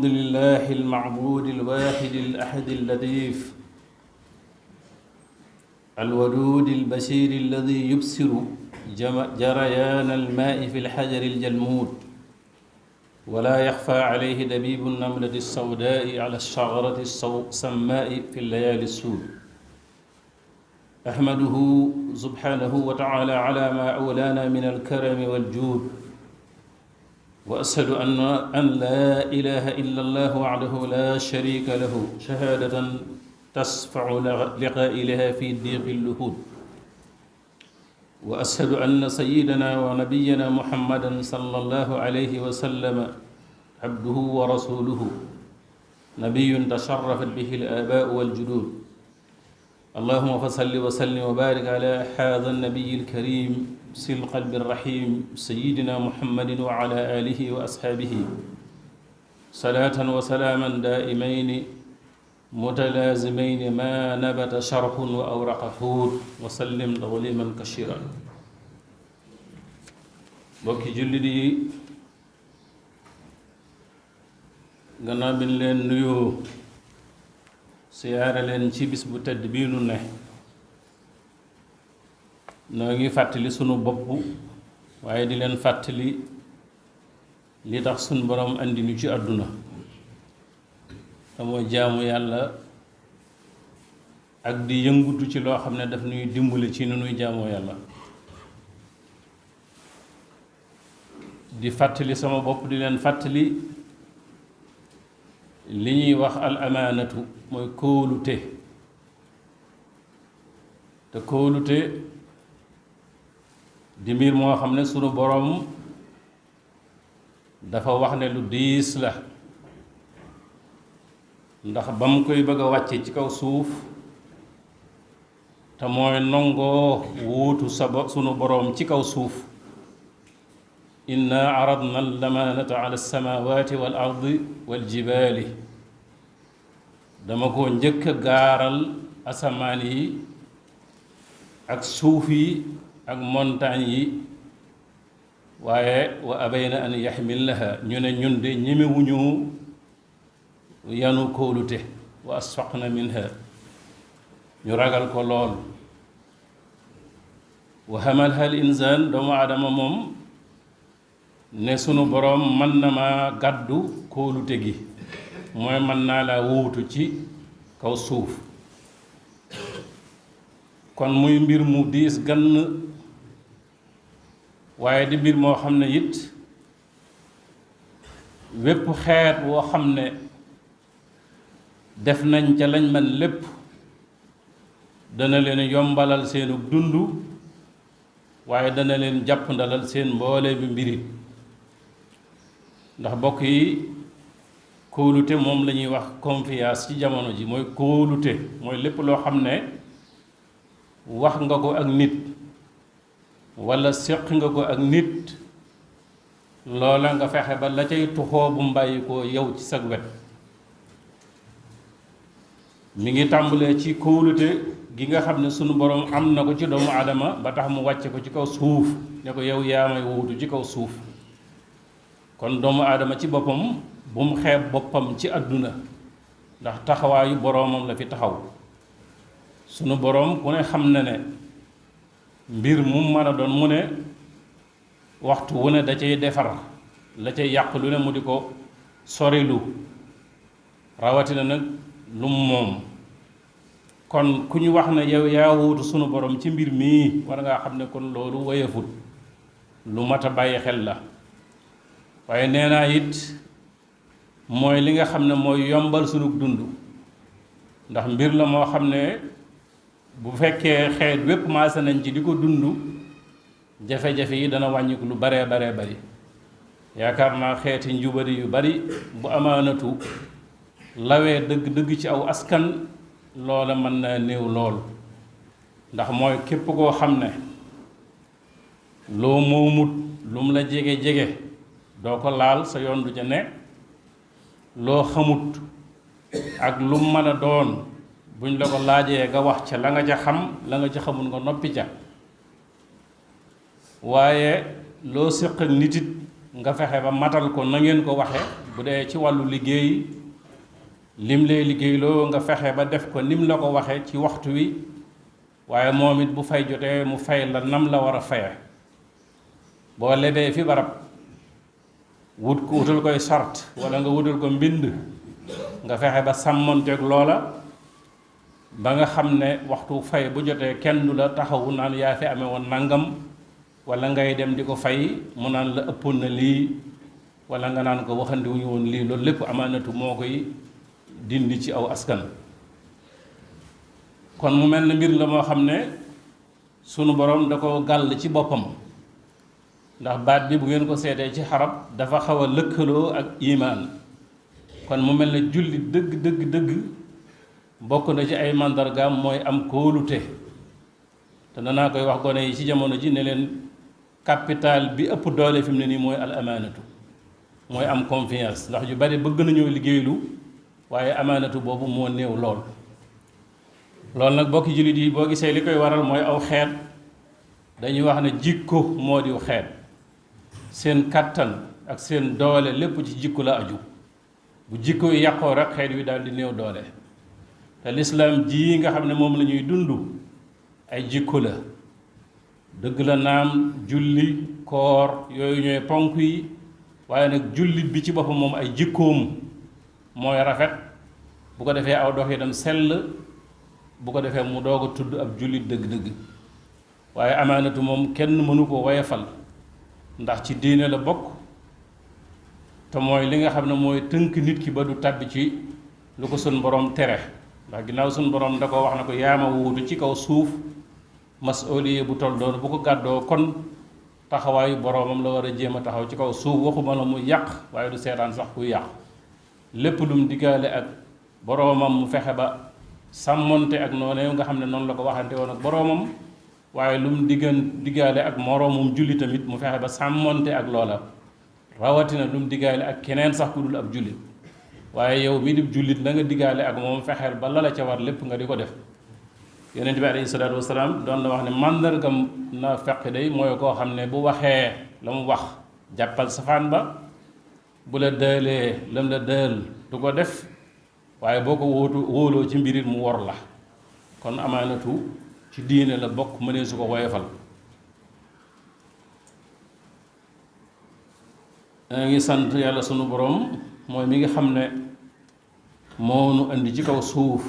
الحمد لله المعبود الواحد الأحد اللطيف الودود البشير الذي يبصر جريان الماء في الحجر الجلمود ولا يخفى عليه دبيب النملة السوداء على الشجرة السماء في الليالي السود. أحمده سبحانه وتعالى على ما أولانا من الكرم والجود، وأشهد أن لا إله إلا الله وحده لا شريك له شهادة تشفع لقائلها في ضيق اللحود. وأشهد أن سيدنا ونبينا محمدا صلى الله عليه وسلم عبده ورسوله، نبي تشرفت به الآباء والجدود. اللهم فصل وسلم وبارك على هذا النبي الكريم سي القلب الرحيم سيدنا محمد وعلى آله وأصحابه صلاة وسلاما دائمين متلازمين ما نبت شرح وأورق حور وسلم تسليما كثيرا. mbokki jullit yi, gannaaw bi ñu leen nuyoo siyaare leen ci bis bu tedd bii nu ne, noo ngi fàttali sunu bopp waaye di leen fàttali li tax sunu borom andi ñu ci àdduna te mooy jaamu yàlla ak di yëngutu ci loo xam ne daf ñuy dimbali ci nu nuy jaamoo yàlla. di fàttali sama bopp di leen fàttali li ñuy wax al amaanatu mooy kóolute. te kóolute di mbir moo xam ne sunu boroom dafa wax ne lu diis la, ndax ba mu koy bëgg a wàcce ci kaw suuf te mooy nongoo wuutu sunu boroom ci kaw suuf. inna aradna al-amaanata ala as-samaawaati wal ardi wal jibaali, dama ko njëkk a gaaral asamaan yi ak suuf yi ak montagne yi, waaye wa abayna an yaxmilaha, ñu ne ñun de ñemewuñu yanu kóolute. wa asfaqna minha, ñu ragal ko lool. wa hamalha al insaan, doomu aadama moom ne sunu boroom mën na ma gàddu kóolute gi, mooy mën naa laa wuutu ci kaw suuf. kon muy mbir mu diis gann, waaye di mbir moo xam ne it wépp xeet woo xam ne def nañ ca lañ man lépp dana leen yombalal seenu dund, waaye dana leen jàppandalal seen mboole bi mbirit. ndax bokk yi, kóolute moom la ñuy wax confiance ci jamono ji. mooy kóolute mooy lépp loo xam ne wax nga ko ak nit walla séq nga ko ak nit, loola nga fexe ba la cay tuxoo bu mbàyyi ko yow ci sag wet. mi ngi tàmbalee ci kóolute gi nga xam ne sunu boroom am na ko ci doomu aadama ba tax mu wàcce ko ci kaw suuf ne ko yow yaa may wuutu ci kaw suuf. kon doomu aadama ci boppam bu mu xeeb boppam ci àdduna, ndax taxawaayu boroomam la fi taxaw. sunu boroom ku ne xam na ne mbir mu mën a doon mu ne waxtu wu ne da cay defar, la cay yàq lu ne mu di ko sorilu, rawatina nag lu moom. kon ku ñu wax ne yow yaa wuutu sunu boroom ci mbir mii, war ngaa xam ne kon loolu woyefut, lu mat a bàyyi xel la. waaye nee naa it mooy li nga xam ne mooy yombal sunu dund, ndax mbir la moo xam ne bu fekkee xeet wépp maase nañ ci di ko dund, jafe-jafe yi dana wàññiku lu baree bari. yaakaar naa xeeti njubari yu bari bu amaanatu lawee dëgg ci aw askan, loola mën naa néew lool. ndax mooy képp koo xam ne loo moomut lum la jege doo ko laal, sa yoon du ca ne. loo xamut ak lu mën a doon buñ la ko laajee nga wax ca la nga ca xam, la nga ca xamul nga noppi ca. waaye loo séq ak nit it nga fexe ba matal ko na ngeen ko waxe bu dee ci wàllu liggéey lim lay liggéeyloo nga fexe ba def ko nim la ko waxe ci waxtu wi waaye moom it bu fay jotee mu fay la nam la war a faye boo lebee fi barab wutal koy sart wala nga wutal ko mbind nga fexe ba sàmmonteeg loola ba nga xam ne waxtu fay bu jotee kenn du la taxawu naan yaa fi amee woon nangam wala ngay dem di ko fay mu naan la ëppoon na lii wala nga naan ko waxandiwuñu woon lii loolu lépp amaanatu moo koy dindi ci aw askan kon mu mel ne mbir la moo xam ne sunu borom da ko gàll ci boppam ndax baat bi bu ngeen ko seetee ci xarab dafa xaw a lëkkaloo ak imaan kon mu mel ne jullit dëgg bokk na ci ay màndargaam mooy am kóolute te danaa koy wax gone yi ci jamono ji ne leen capital bi ëpp doole fi mu ne nii mooy al amaanatu mooy am confiance ndax yu bari bëgg nañoo liggéeylu waaye amaanatu boobu moo néew lool loolu nag bokki jullit yi boo gisee li koy waral mooy aw xeet dañuy wax ne jikko moo diw xeet seen kàttan ak seen doole lépp ci jikko la aju bu jikko yi yàqoo rek xeet wi daal di néew doole te lislaam ji nga xam ne moom la ñuy dund ay jikko la dëgg la naam julli koor yooyu ñooy ponk yi waaye nag jullit bi ci boppam moom ay jikkoom mooy rafet bu ko defee aw doxinam sell bu ko defee mu doog a tudd ab jullit dëgg-dëgg waaye amaanatu moom kenn mënu ko woyefal ndax ci diine la bokk te mooy li nga xam ne mooy tënk nit ki ba du tàbbi ci lu ko sun borom tere ndax ginnaaw sun borom da ko wax na ko yaama wuutu ci kaw suuf masuuliye bu toll doon bu ko gàddoo kon taxawaayu boromam la war a jéem a taxaw ci kaw suuf waxuma la mu yàq waaye du seetaan sax kuy yàq lépp lu mu diggaale ak boromam mu fexe ba sàmmonte ak noonu nga xam ne noonu la ko waxante woon ak boromam waaye lu mu diggaale ak moroomum julli tamit mu fexe ba sàmmonte ak loola rawatina lu mu diggaale ak keneen sax ku dul ab jullit waaye yow mi di jullit la nga diggaale ak moom fexeel ba la ca war lépp nga di ko def yonent bi alayhi salaatu wasalaam doon na wax ne màndargam na feq day mooy koo xam ne bu waxee la mu wax jàppal safaan ba bu la dëlee lam la dël du ko def waaye boo ko wóoloo ci mbirit mu wor la kon amaanatu ci diine la bokk mënee su ko woyefal da ngi sant yàlla sunu borom mooy mi nga xam ne moo nu indi ci kaw suuf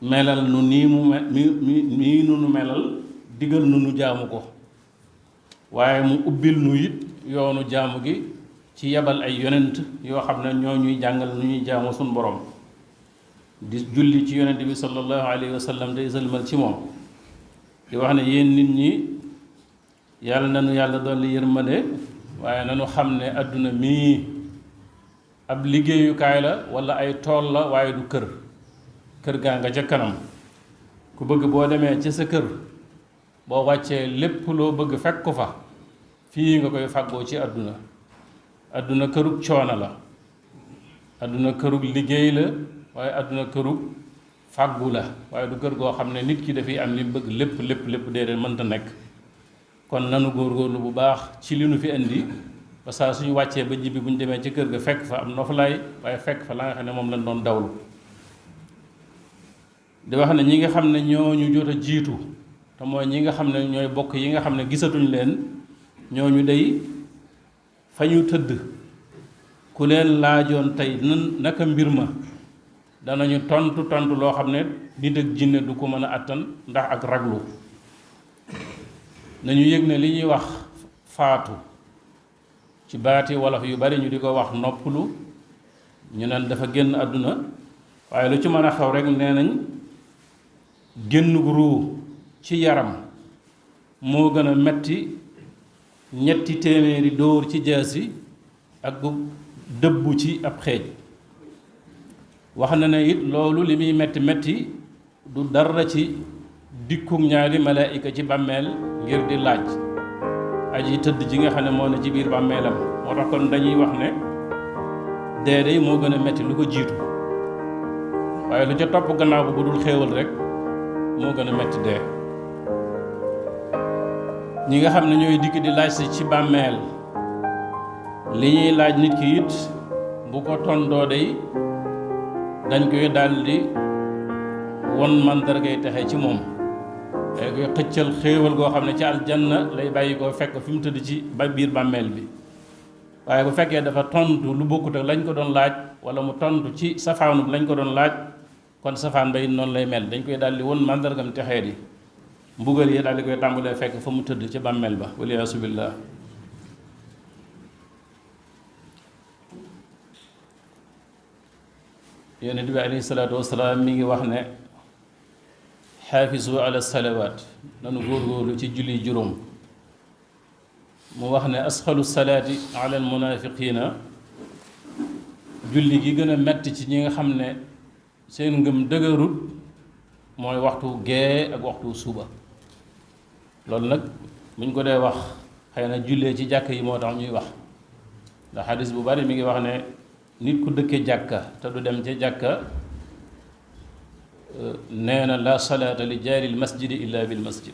melal nu nii mu nii nu melal digal nu jaamu ko waaye mu ubbil nu it yoonu jaamu gi ci yebal ay yonent yoo xam ne ñoo ñuy jàngal nu ñuy jaamu suñu borom di julli ci yonent bi sallallahu alayhi wa sallam day sëlmal ci moom di wax ne yéen nit ñi yàlla nanu yàlla dolli yërmande waaye nanu xam ne àdduna mii ab liggéeyukaay la wala ay tool la waaye du kër gaa nga ca kanam ku bëgg boo demee ci sa kër boo wàccee lépp loo bëgg fekk ko fa fii nga koy fàggoo ci àdduna kërug coono la àdduna kërug liggéey la waaye àdduna kërug fàggu la waaye du kër goo xam ne nit ki dafay am li bëgg lépp déedéet mënta nekk kon nanu góorgóorlu bu baax ci li nu fi indi ba saa suñu wàccee ba jibbi bu ñu demee ci kër ga fekk fa am noflaay waaye fekk fa la nga xam ne moom lañ doon dawlu di wax ne ñi nga xam ne ñooñu jot a jiitu te mooy ñi nga xam ne ñooy bokk yi nga xam ne gisatuñ leen ñooñu day fa ñu tëdd ku leen laajoon tey naka mbir ma danañu tontu loo xam ne nit ak jinne du ko mën a attan ndax ak raglu nañu yëg ne li ñuy wax faatu ci baati wolof yu bari ñu di ko wax noppalu ñu naan dafa génn àdduna waaye lu ci mën a xew rek nee nañ génn gu ruu ci yaram moo gën a metti ñetti téeméeri dóor ci jaasi ak dëbbu ci ab xeej wax na ne it loolu li muy metti du dara ci dikkug ñaari malaayika ci bàmmeel ngir di laaj aji tëdd ji nga xam ne moo ne ci biir bàmmeelam moo tax kon dañuy wax ne dee day moo gën a metti lu ko jiitu waaye lu ca topp gannaaw bu dul xéewal rek moo gën a metti dee ñi nga xam ne ñooy dikk di laaj si ci bàmmeel li ñuy laaj nit ki it bu ko tontoo day dañ koy daldi won mandargay texe ci moom day koy xëccal xéewal goo xam ne ci aljanna lay bàyyi ko fekk fi mu tëdd ci ba biir bàmmeel bi waaye bu fekkee dafa tontu lu bokkut ak lañ ko doon laaj wala mu tontu ci safaanub lañ ko doon laaj kon safaan bay noonu lay mel dañ koy daldi won mandargam texee di mbugal yi daldi koy tàmbalee fekk fa mu tëdd ci bàmmeel ba waliyaasu billaah yonent bi alayhi salaatu wasalaam mi ngi wax ne xaafisu ala salawaat nanu góorgóorlu ci julli juróom mu wax ne asxalu salaati ala al munafiqina julli gi gën a metti ci ñi nga xam ne seen ngëm dëgërut mooy waxtu gee ak waxtu suba loolu nag buñ ko dee wax xëy na jullee ci jàkk yi moo tax ñuy wax ndax xadis bu bari mi ngi wax ne nit ku dëkke jàkka te du dem ca jàkka nee na la salaata li jaaril masjidi illa bil masjid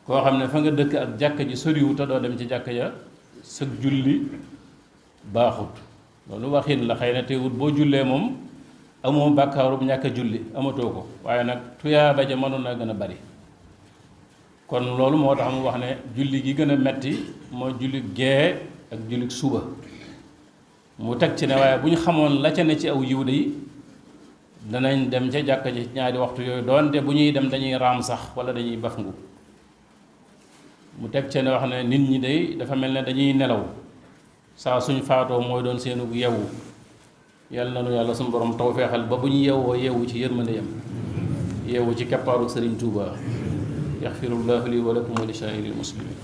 koo xam ne fa nga dëkk ak jàkka ji soriwu te doo dem ci jàkka ja sëg julli baaxut loolu waxin la xëy na teewut boo jullee moom amoo bàkkaarub ñàkk a julli amatoo ko waaye nag tuyaaba ja mënoon naa gën a bari kon loolu moo tax mu wax ne julli gi gën a metti mooy julli gee ak julli suba mu teg ci ne waaye bu ñu xamoon la ca ne ci aw yiw yi danañ dem ca jàkka ji ñaari waxtu yooyu doonte bu ñuy dem dañuy raam sax wala dañuy baf ngu mu teg ci ne wax ne nit ñi day dafa mel ne dañuy nelaw saa suñ faatoo mooy doon seenu yewu yàlla na nu yàlla suñu borom tawfeexal ba bu ñu yewwoo yewu ci yërmande yam yewu ci keppaaru Sëriñ Tuuba yaxfirullahu li wa lakum wa li saa'iril muslimin